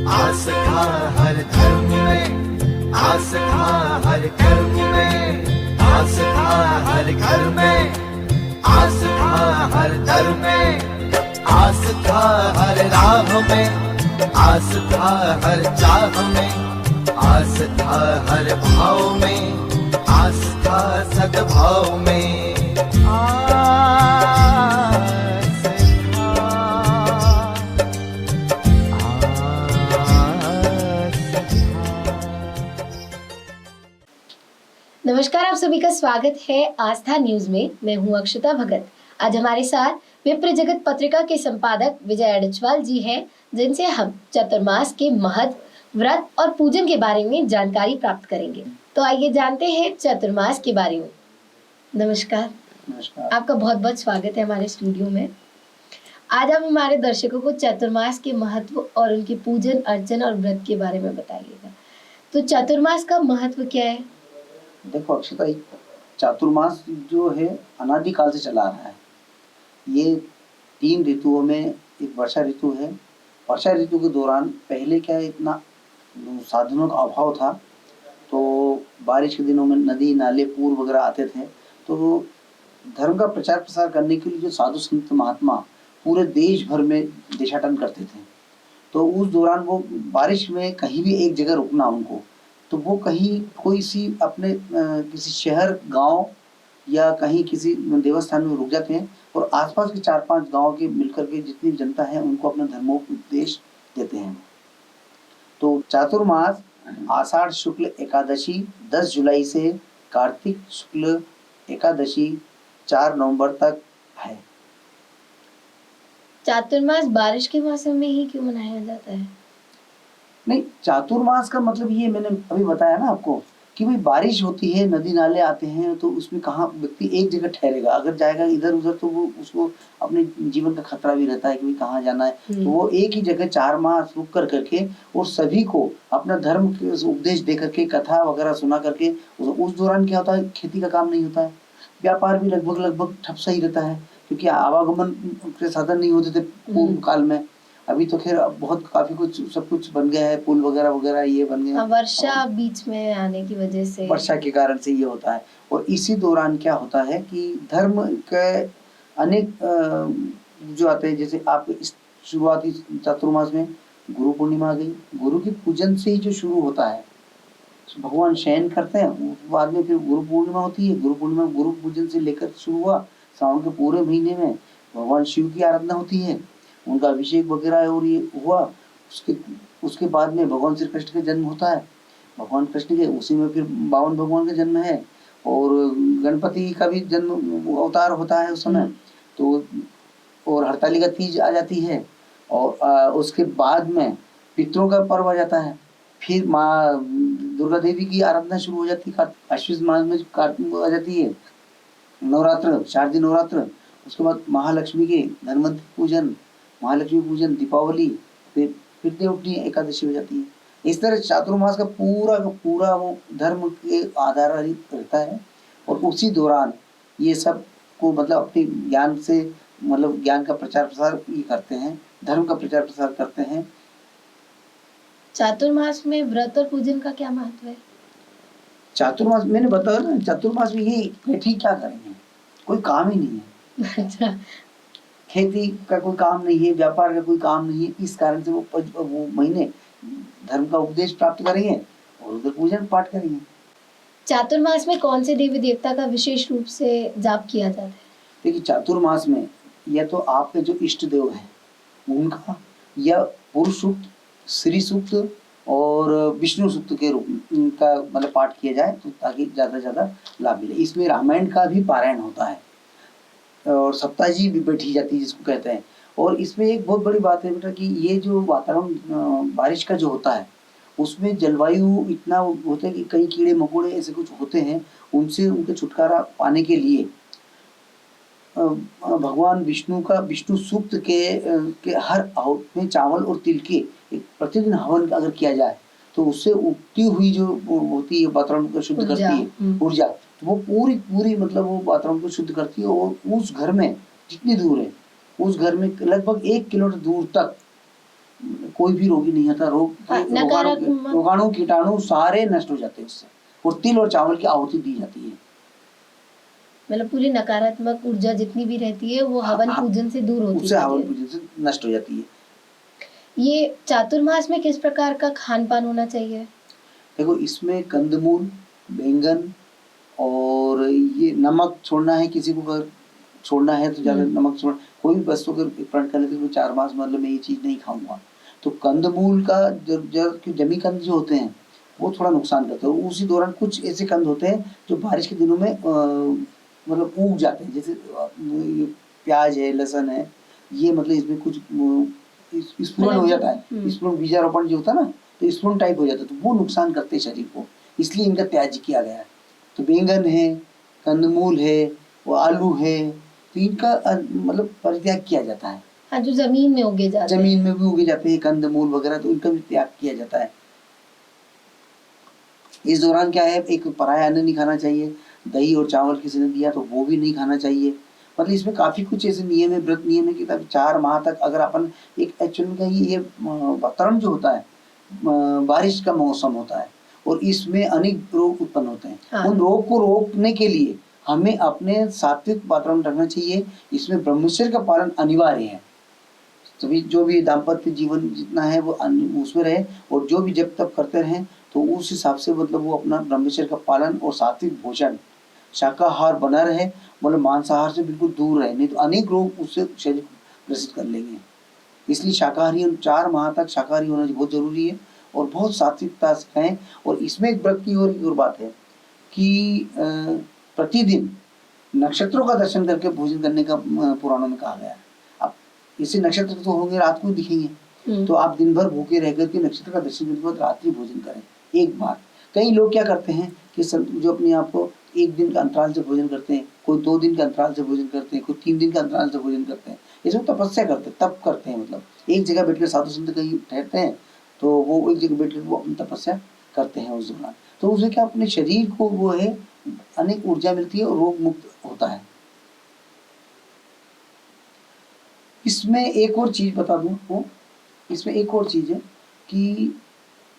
आस्था हर धर्म में, आस्था हर कर्म में, आस्था हर घर में, आस्था हर दर में, आस्था हर राह में, आस्था हर चाह में, आस्था हर भाव में, आस्था सद्भाव में। नमस्कार, आप सभी का स्वागत है आस्था न्यूज में। मैं हूं अक्षता भगत। आज हमारे साथ विप्र जगत पत्रिका के संपादक विजय अडचवाल जी हैं, जिनसे हम चातुर्मास के महत्व, व्रत और पूजन के बारे में जानकारी प्राप्त करेंगे। तो आइए जानते हैं चातुर्मास के बारे में। नमस्कार। नमस्कार। आपका बहुत बहुत स्वागत है हमारे स्टूडियो में। आज आप हमारे दर्शकों को चातुर्मास के महत्व और उनके पूजन अर्चन और व्रत के बारे में बताइएगा। तो चातुर्मास का महत्व क्या है? देखो अक्षता, चातुर्मास जो है अनादिकाल से चला आ रहा है। ये 3 ऋतुओं में एक वर्षा ऋतु है। वर्षा ऋतु के दौरान पहले क्या है, इतना साधनों का अभाव था, तो बारिश के दिनों में नदी नाले पूर वगैरह आते थे। तो धर्म का प्रचार प्रसार करने के लिए जो साधु संत महात्मा पूरे देश भर में देशाटन करते थे, तो उस दौरान वो बारिश में कहीं भी एक जगह रुकना उनको, तो वो कहीं कोई सी अपने किसी शहर गांव या कहीं किसी देवस्थान में रुक जाते हैं और आसपास के 4-5 गांव के मिलकर के जितनी जनता है उनको अपना धर्मोपदेश देते हैं। तो चातुर्मास आषाढ़ शुक्ल एकादशी 10 जुलाई से कार्तिक शुक्ल एकादशी 4 नवंबर तक है। चातुर्मास बारिश के मौसम में ही क्यों मनाया जाता है? नहीं, चातुर्मास का मतलब ये मैंने अभी बताया ना आपको कि भाई बारिश होती है, नदी नाले आते हैं, तो उसमें कहाँ व्यक्ति एक जगह ठहरेगा। अगर जाएगा इधर उधर तो वो उसको अपने जीवन का खतरा भी रहता है कि भाई कहाँ जाना है। तो वो एक ही जगह 4 मास रुक कर करके और सभी को अपना धर्म के उपदेश दे करके, कथा वगैरह सुना करके, उस दौरान क्या होता है, खेती का काम नहीं होता है, व्यापार भी लगभग ठप सा ही रहता है, क्योंकि आवागमन के साधन नहीं होते थे पूर्व काल में। अभी तो खैर बहुत काफी कुछ सब कुछ बन गया है, पुल वगैरह वगैरह ये बन गए। वर्षा बीच में आने की वजह से, वर्षा के कारण से ये होता है। और इसी दौरान क्या होता है कि धर्म के अनेक जो आते हैं, जैसे आप इस शुरुआती चातुर्मास में गुरु पूर्णिमा आ गई। गुरु के पूजन से ही जो शुरू होता है, भगवान शयन करते हैं, बाद में फिर गुरु पूर्णिमा होती है। गुरु पूर्णिमा गुरु पूजन से लेकर शुरू हुआ। सावन के पूरे महीने में भगवान शिव की आराधना होती है, उनका अभिषेक वगैरह और ये हुआ। उसके बाद में भगवान श्री कृष्ण का जन्म होता है। भगवान कृष्ण के उसी में फिर 52 भगवान का जन्म है, और गणपति का भी जन्म अवतार होता है उस समय। तो और हरतालिका तीज आ जाती है, और उसके बाद में पितरों का पर्व आ जाता है। फिर माँ दुर्गा देवी की आराधना शुरू हो जाती है। अश्विन मास में कार्तिक आ जाती है, नवरात्र, शारदीय नवरात्र। उसके बाद महालक्ष्मी के धनवंतरि पूजन, महालक्ष्मी पूजन, दीपावली, फिर देवउठनी एकादशी हो जाती है। इस तरह चातुर्मास का पूरा वो धर्म के आधारित रहता है। और उसी दौरान ये सब को मतलब अपने ज्ञान से, मतलब ज्ञान का प्रचार प्रसार ये करते हैं, धर्म का प्रचार प्रसार करते हैं। चातुर्मास में व्रत और पूजन का क्या महत्व है? चातुर्मास मैंने बताया ना, चातुर्मास में ये ठीक क्या करेंगे, कोई काम ही नहीं है। अच्छा। खेती का कोई काम नहीं है, व्यापार का कोई काम नहीं है, इस कारण से वो महीने धर्म का उपदेश प्राप्त करेंगे और उधर पूजन पाठ करेंगे। चातुर्मास में कौन से देवी देवता का विशेष रूप से जाप किया जाता है? देखिए, चातुर्मास में या तो आपके जो इष्ट देव हैं उनका, या पुरुष सूक्त, श्री सूक्त और विष्णु सूक्त के रूप का मतलब पाठ किया जाए, तो ताकि ज्यादा से ज्यादा लाभ मिले। इसमें रामायण का भी पारायण होता है और सप्ताहजी भी बैठी जाती है जिसको कहते हैं। और इसमें एक बहुत बड़ी बात है बेटा कि ये जो वातावरण बारिश का जो होता है, उसमें जलवायु इतना होता है कि कई कीड़े मकोड़े ऐसे कुछ होते हैं, उनसे उनके छुटकारा पाने के लिए भगवान विष्णु का विष्णु सूक्त के हर आहूत में चावल और तिल के एक प्रतिदिन हवन अगर किया जाए, तो उससे उगती हुई जो होती है वातावरण को शुद्ध करती है ऊर्जा, तो वो पूरी मतलब वो वातावरण को शुद्ध करती है। और उस घर में जितनी दूर है, उस घर में लगभग 1 किलोमीटर दूर तक कोई भी रोगी नहीं आता। नकारात्मक रोगाणु कीटाणु सारे नष्ट हो जाते हैं उससे। और तिल और चावल की आहुति दी जाती है। मतलब पूरी नकारात्मक ऊर्जा जितनी भी रहती है वो हवन हाँ, पूजन से दूर होती उससे हवन है। पूजन से नष्ट हो जाती है। ये चातुर्मास में किस प्रकार का खान पान होना चाहिए? देखो, इसमें कंदमूल, बैंगन और ये नमक छोड़ना है। किसी को अगर छोड़ना है तो ज्यादा नमक छोड़, कोई भी वस्तु अगर प्रण कर लेते 4 मास मतलब मैं ये चीज नहीं खाऊंगा, तो कंदमूल का जमी कंद जो होते हैं वो थोड़ा नुकसान करते हैं। उसी दौरान कुछ ऐसे कंद होते हैं जो बारिश के दिनों में मतलब उग जाते हैं, जैसे ये प्याज है, लहसुन है, ये मतलब इसमें कुछ स्फुरन हो जाता है। स्फुरन बीजारोपण जो होता है ना, तो स्फुरन टाइप हो जाता है, तो वो नुकसान करते हैं शरीर को, इसलिए इनका त्याज्य किया गया है। तो बैंगन है, कंदमूल है, वो आलू है, तो इनका मतलब परित्याग किया जाता है। हाँ, जो जमीन में उगे जाते हैं। जमीन में भी उगे जाते हैं कंदमूल वगैरह, तो इनका भी त्याग किया जाता है। इस दौरान क्या है, एक पराया अन्न नहीं खाना चाहिए। दही और चावल किसी ने दिया तो वो भी नहीं खाना चाहिए। मतलब इसमें काफी कुछ ऐसे नियम है, व्रत नियम है कि तब 4 माह तक अगर अपन एक एक्चुअली का ये वातावरण जो होता है, बारिश का मौसम होता है और इसमें अनेक रोग उत्पन्न होते हैं। हाँ। उन रोग को रोकने के लिए हमें अपने सात्विक वातावरण रखना चाहिए। इसमें ब्रह्मचर्य का पालन अनिवार्य है। तभी जो भी दाम्पत्य जीवन जितना है वो उसमें रहे, और जो भी जब तब करते रहें तो उस हिसाब से मतलब वो अपना ब्रह्मचर्य का पालन और सात्विक भोजन, शाकाहार बना रहे, मतलब मांसाहार से बिल्कुल दूर रहे, नहीं तो अनेक रोग उससे शरीर ग्रसित कर लेंगे। इसलिए शाकाहारी 4 माह तक शाकाहारी होना बहुत जरूरी है और बहुत सात्विकता से खाएं। और इसमें एक व्रत की और बात है कि प्रतिदिन नक्षत्रों का दर्शन करके भोजन करने का पुराणों में कहा गया है। अब इसे नक्षत्र तो होंगे, रात को दिखेंगे, तो आप दिन भर भूखे रह करके नक्षत्र का दर्शन करने के बाद रात्रि भोजन करें एक बार। कई लोग क्या करते हैं कि जो अपने आप को 1 दिन का अंतराल से भोजन करते हैं, कोई 2 दिन का अंतराल से भोजन करते हैं, कोई 3 दिन का अंतराल से भोजन करते हैं। इसमें तपस्या करते हैं, तप करते हैं, मतलब एक जगह बैठकर साधु संत कहीं ठहरते हैं तो वो एक जगह बैठकर वो अपनी तपस्या करते हैं उस दौरान। तो उससे क्या अपने शरीर को वो है अनेक ऊर्जा मिलती है और रोग मुक्त होता है। इसमें एक और चीज बता दूं आपको, इसमें एक और चीज है कि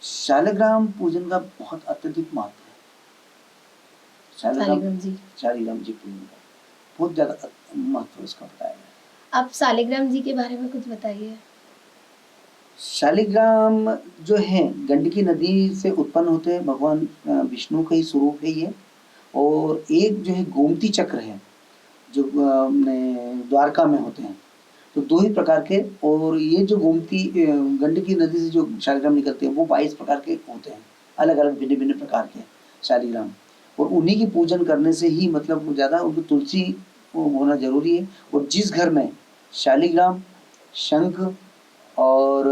शालिग्राम पूजन का बहुत अत्यधिक महत्व है। शालिग्राम जी पूजन का बहुत ज्यादा महत्व इसका बताया गया। आप शालिग्राम जी के बारे में कुछ बताइए। शालिग्राम जो है गंडकी नदी से उत्पन्न होते हैं, भगवान विष्णु का ही स्वरूप है ये। और एक जो है गोमती चक्र है जो द्वारका में होते हैं, तो 2 ही प्रकार के। और ये जो गोमती गंडकी नदी से जो शालिग्राम निकलते हैं वो 22 प्रकार के होते हैं, अलग अलग भिन्न भिन्न प्रकार के शालिग्राम। और उन्हीं की पूजन करने से ही मतलब ज़्यादा उनको तुलसी होना जरूरी है। और जिस घर में शालिग्राम, शंख और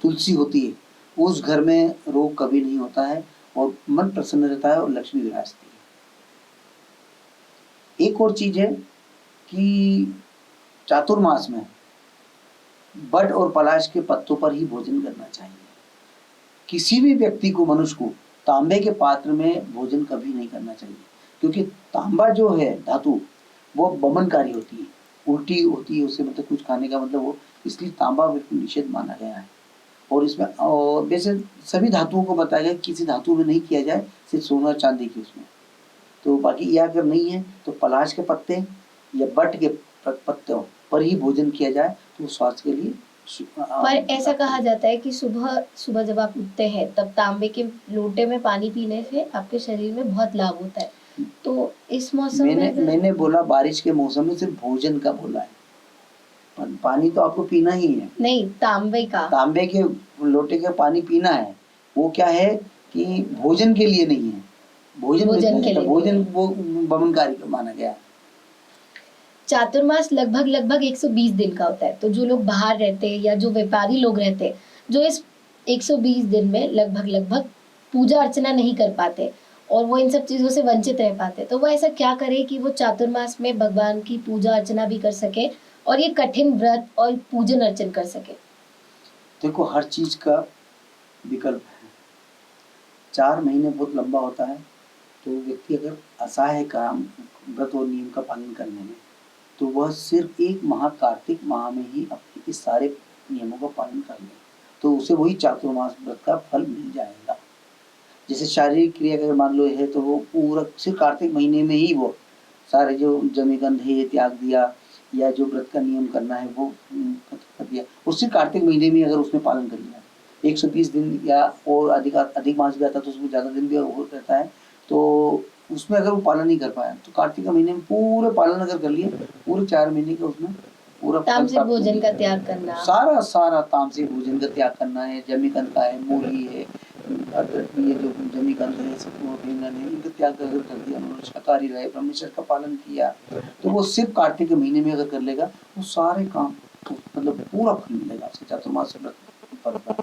तुलसी होती है उस घर में रोग कभी नहीं होता है और मन प्रसन्न रहता है और लक्ष्मी विराजती है। एक और चीज है कि चातुर्मास में बट और पलाश के पत्तों पर ही भोजन करना चाहिए। किसी भी व्यक्ति को, मनुष्य को, तांबे के पात्र में भोजन कभी नहीं करना चाहिए, क्योंकि तांबा जो है धातु वो बमनकारी होती है, उल्टी होती है उससे, मतलब कुछ खाने का मतलब वो, इसलिए तांबा बिल्कुल निषेध माना गया है। और इसमें और वैसे सभी धातुओं को बताया गया किसी धातु में नहीं किया जाए, सिर्फ सोना चांदी की उसमें। तो बाकी ये अगर नहीं है तो पलाश के पत्ते या बट के पत्तों पर ही भोजन किया जाए तो स्वास्थ्य के लिए। पर ऐसा कहा जाता है कि सुबह सुबह जब आप उठते हैं तब तांबे के लोटे में पानी पीने से आपके शरीर में बहुत लाभ होता है। तो इस मौसम में मैंने बोला बारिश के मौसम में सिर्फ भोजन का बोला है, पानी तो आपको पीना ही है। नहीं, तांबे के लोटे का पानी पीना है। वो क्या है कि भोजन के लिए नहीं है, भोजन वो बमनकारी माना गया है। चातुर्मास लगभग 120 दिन का होता है। तो जो लोग बाहर रहते हैं या जो व्यापारी लोग रहते हैं जो इस 120 दिन में लगभग पूजा अर्चना नहीं कर पाते और वो इन सब चीजों से वंचित रह पाते, तो वो ऐसा क्या करे कि वो चातुर्मास में भगवान की पूजा अर्चना भी कर सके और ये कठिन व्रत और पूजन अर्चन कर सके। देखो, हर चीज का विकल्प है। 4 महीने बहुत लंबा होता है, तो व्यक्ति अगर असहाय काम व्रत और नियम का पालन करने में, तो वह सिर्फ 1 माह कार्तिक माह में ही अपने इस सारे नियमों का पालन कर ले तो उसे वही चातुर्मास व्रत का फल मिल जाएगा। जैसे शारीरिक क्रिया अगर मान लो है तो वो पूरा सिर्फ कार्तिक महीने में ही वो सारे जो जमीकंद है ये त्याग दिया, या जो व्रत का नियम करना है वो कर दिया, उसी कार्तिक महीने में अगर उसने पालन कर लिया 120 दिन या और अधिक मास भी आता तो उसमें ज़्यादा दिन भी हो रहता है, तो उसमें अगर वो पालन नहीं कर पाया तो कार्तिक के महीने में पूरे पालन अगर कर लिए पूरे 4 महीने का उसमें पूरा तामसिक भोजन का त्याग करना, सारा तामसिक भोजन का त्याग करना है, जमीकंद का है, मूली है, ये जो जमीकंद है, बैंगन है, इनका त्याग अगर कर दिया, उन्होंने शाकाहारी रहे, ब्रह्मचर्य का पालन किया, तो वो सिर्फ कार्तिक के महीने में अगर कर लेगा वो सारे काम मतलब पूरा फल मिलेगा उसके चातुर्मास व्रत का।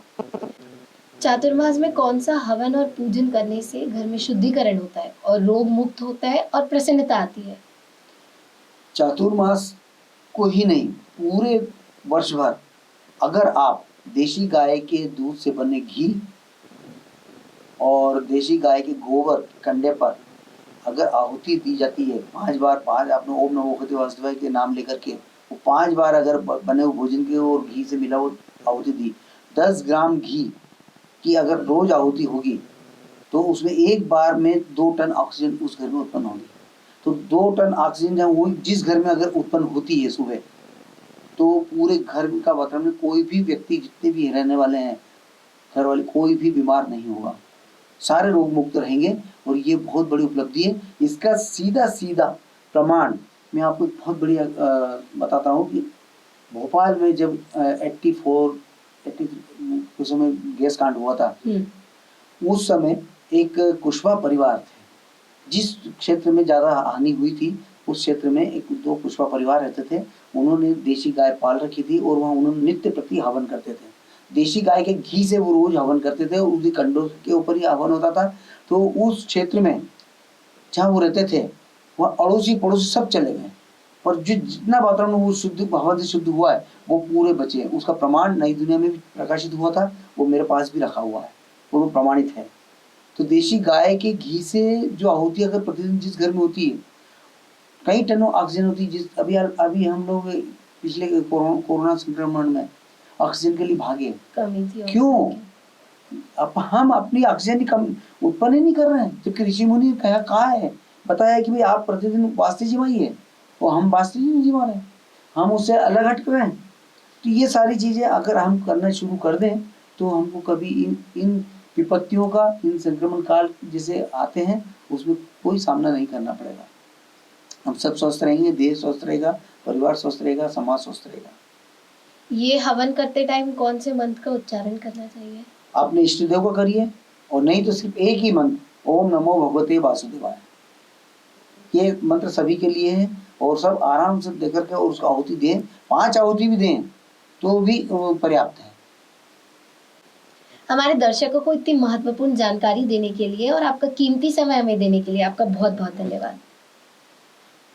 चातुर्मास में कौन सा हवन और पूजन करने से घर में शुद्धिकरण होता है और रोग मुक्त होता है और प्रसन्नता आती है? चातुर्मास को ही नहीं, पूरे वर्ष भर अगर आप देशी गाय के दूध से बने घी और देशी गाय के गोबर कंडे पर अगर आहुति दी जाती है 5 बार, 5 आपने ओम नमो भगवते वासुदेवाय के नाम लेकर के वो 5 बार अगर बने हुए भोजन के और घी से मिला हुआ आहुति दी, 10 ग्राम घी की अगर रोज आहुति होगी तो उसमें एक बार में 2 टन ऑक्सीजन उस घर में उत्पन्न होगी। तो 2 टन ऑक्सीजन जब वो जिस घर में अगर उत्पन्न होती है सुबह, तो पूरे घर का वातावरण में कोई भी व्यक्ति जितने भी रहने वाले हैं घर वाले कोई भी बीमार नहीं होगा, सारे रोग मुक्त रहेंगे। और ये बहुत बड़ी उपलब्धि है। इसका सीधा प्रमाण मैं आपको बहुत बढ़िया बताता हूँ कि भोपाल में जब 83 उस समय गैस कांड हुआ था, उस समय एक कुशवाहा परिवार थे जिस क्षेत्र में ज़्यादा हानि हुई थी, उस क्षेत्र में 1-2 कुशवाहा परिवार रहते थे। उन्होंने देशी गाय पाल रखी थी और वहाँ उन्होंने नित्य प्रति हवन करते थे। देशी गाय के घी से वो रोज हवन करते थे, उसके कंडों के ऊपर ही हवन होता था। तो उस क्षेत्र में जहाँ वो रहते थे वह अड़ोसी पड़ोसी सब चले गए, और जो जितना वातावरण वो शुद्ध हवा से शुद्ध हुआ है वो पूरे बचे। उसका प्रमाण नई दुनिया में भी प्रकाशित हुआ था, वो मेरे पास भी रखा हुआ है और वो प्रमाणित है। तो देशी गाय के घी से जो आहुति अगर प्रतिदिन जिस घर में होती है, कई टनों ऑक्सीजन होती है। जिस अभी हम लोग पिछले कोरोना संक्रमण में ऑक्सीजन के लिए भागे, क्यों? अब हम अपनी ऑक्सीजन की कम उत्पन्न ही नहीं कर रहे हैं, जबकि ऋषि मुनि ने कहा है, बताया कि भाई आप प्रतिदिन वास्ते जीवाइए, और हम वास्ते नहीं जीवा रहे, हम उससे अलग हट रहे हैं। तो ये सारी चीजें अगर हम करना शुरू कर दें तो हमको कभी इन विपत्तियों का, इन संक्रमण काल जिसे आते हैं उसमें कोई सामना नहीं करना पड़ेगा। हम सब स्वस्थ रहेंगे, देश स्वस्थ रहेगा, परिवार स्वस्थ रहेगा, समाज स्वस्थ रहेगा। ये हवन करते टाइम कौन से मंत्र का उच्चारण करना चाहिए? आपने इष्ट देव का करिए, और नहीं तो सिर्फ एक ही मंत्र, ओम नमो भगवते वासुदेवाय। ये मंत्र सभी के लिए है और सब आराम से देकर के और उसका आहुति दें, 5 आहुति भी दें तो भी पर्याप्त है। हमारे दर्शकों को इतनी महत्वपूर्ण जानकारी देने के लिए और आपका कीमती समय हमें देने के लिए आपका बहुत बहुत धन्यवाद।